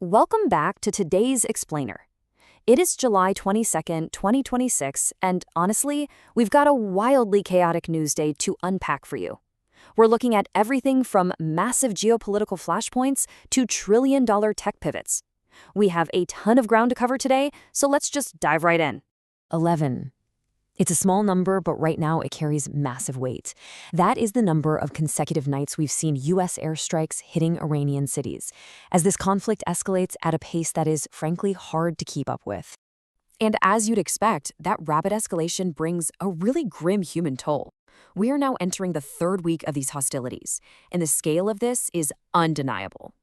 Welcome back to today's Explainer. It is July 22nd, 2026, and honestly, we've got a wildly chaotic news day to unpack for you. We're looking at everything from massive geopolitical flashpoints to trillion-dollar tech pivots. We have a ton of ground to cover today, so let's just dive right in. 11. It's a small number, but right now it carries massive weight. That is the number of consecutive nights we've seen U.S. airstrikes hitting Iranian cities, as this conflict escalates at a pace that is, frankly, hard to keep up with. And as you'd expect, that rapid escalation brings a really grim human toll. We are now entering the third week of these hostilities, and the scale of this is undeniable.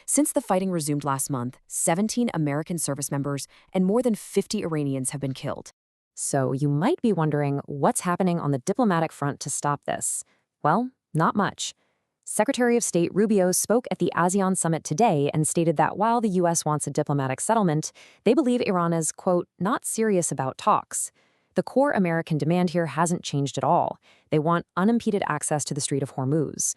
Since the fighting resumed last month, 17 American service members and more than 50 Iranians have been killed. So you might be wondering what's happening on the diplomatic front to stop this. Well, not much. Secretary of State Rubio spoke at the ASEAN summit today and stated that while the U.S. wants a diplomatic settlement, they believe Iran is, quote, not serious about talks. The core American demand here hasn't changed at all. They want unimpeded access to the Strait of Hormuz.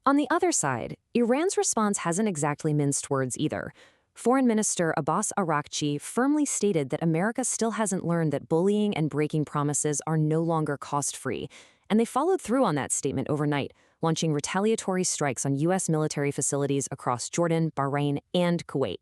On the other side, Iran's response hasn't exactly minced words either. Foreign Minister Abbas Araghchi firmly stated that America still hasn't learned that bullying and breaking promises are no longer cost-free, and they followed through on that statement overnight, launching retaliatory strikes on U.S. military facilities across Jordan, Bahrain, and Kuwait.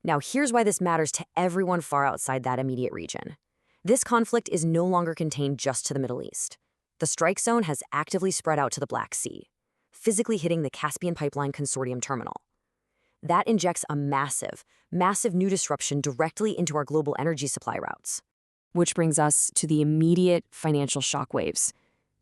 Now, here's why this matters to everyone far outside that immediate region. This conflict is no longer contained just to the Middle East. The strike zone has actively spread out to the Black Sea, physically hitting the Caspian Pipeline Consortium terminal. That injects a massive new disruption directly into our global energy supply routes. Which brings us to the immediate financial shockwaves.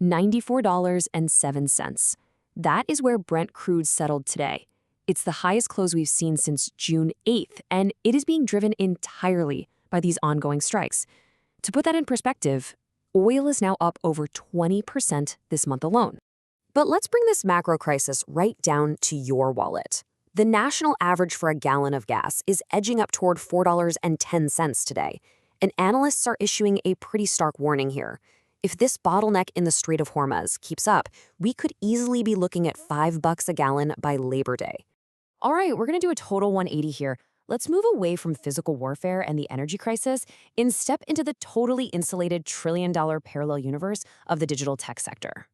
$94.07. That is where Brent crude settled today. It's the highest close we've seen since June 8th, and it is being driven entirely by these ongoing strikes. To put that in perspective, oil is now up over 20% this month alone. But let's bring this macro crisis right down to your wallet. The national average for a gallon of gas is edging up toward $4.10 today, and analysts are issuing a pretty stark warning here. If this bottleneck in the Strait of Hormuz keeps up, we could easily be looking at $5 a gallon by Labor Day. All right, we're going to do a total 180 here. Let's move away from physical warfare and the energy crisis and step into the totally insulated trillion-dollar parallel universe of the digital tech sector.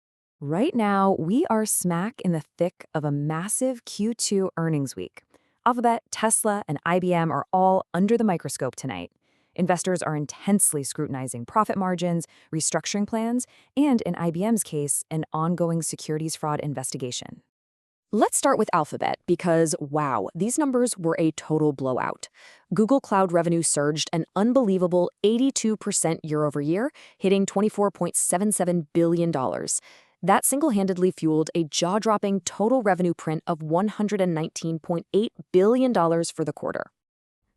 Right now, we are smack in the thick of a massive Q2 earnings week. Alphabet, Tesla, and IBM are all under the microscope tonight. Investors are intensely scrutinizing profit margins, restructuring plans, and in IBM's case, an ongoing securities fraud investigation. Let's start with Alphabet because, wow, these numbers were a total blowout. Google Cloud revenue surged an unbelievable 82% year-over-year, hitting $24.77 billion. That single-handedly fueled a jaw-dropping total revenue print of $119.8 billion for the quarter.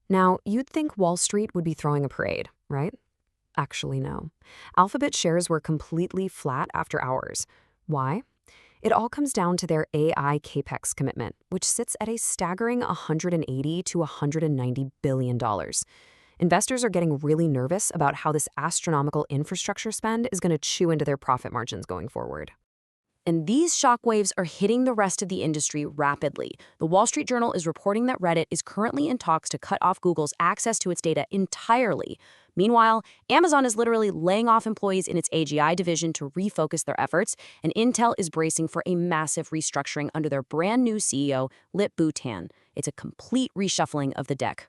Now, you'd think Wall Street would be throwing a parade, right? Actually, no. Alphabet shares were completely flat after hours. Why? It all comes down to their AI capex commitment, which sits at a staggering $180 to $190 billion. Investors are getting really nervous about how this astronomical infrastructure spend is going to chew into their profit margins going forward. And these shockwaves are hitting the rest of the industry rapidly. The Wall Street Journal is reporting that Reddit is currently in talks to cut off Google's access to its data entirely. Meanwhile, Amazon is literally laying off employees in its AGI division to refocus their efforts, and Intel is bracing for a massive restructuring under their brand new CEO, Lip-Bu Tan. It's a complete reshuffling of the deck.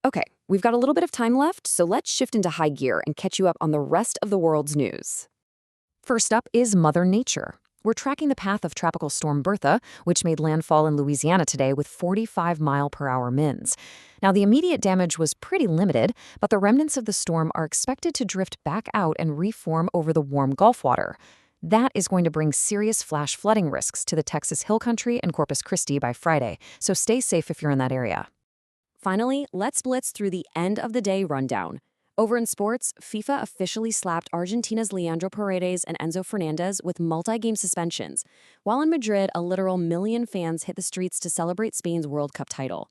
Okay, we've got a little bit of time left, so let's shift into high gear and catch you up on the rest of the world's news. First up is Mother Nature. We're tracking the path of Tropical Storm Bertha, which made landfall in Louisiana today with 45-mile-per-hour winds. Now, the immediate damage was pretty limited, but the remnants of the storm are expected to drift back out and reform over the warm Gulf water. That is going to bring serious flash flooding risks to the Texas Hill Country and Corpus Christi by Friday, so stay safe if you're in that area. Finally, let's blitz through the end-of-the-day rundown. Over in sports, FIFA officially slapped Argentina's Leandro Paredes and Enzo Fernandez with multi-game suspensions, while in Madrid, a literal million fans hit the streets to celebrate Spain's World Cup title.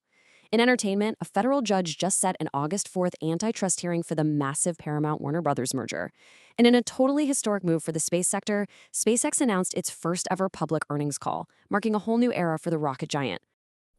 In entertainment, a federal judge just set an August 4th antitrust hearing for the massive Paramount-Warner Brothers merger. And in a totally historic move for the space sector, SpaceX announced its first-ever public earnings call, marking a whole new era for the rocket giant.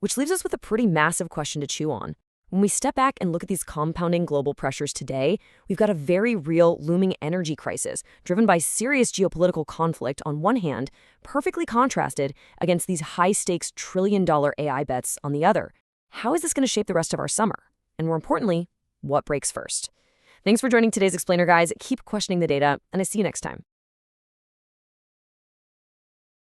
Which leaves us with a pretty massive question to chew on. When we step back and look at these compounding global pressures today, we've got a very real looming energy crisis driven by serious geopolitical conflict on one hand, perfectly contrasted against these high-stakes trillion-dollar AI bets on the other. How is this going to shape the rest of our summer? And more importantly, what breaks first? Thanks for joining today's Explainer, guys. Keep questioning the data, and I see you next time.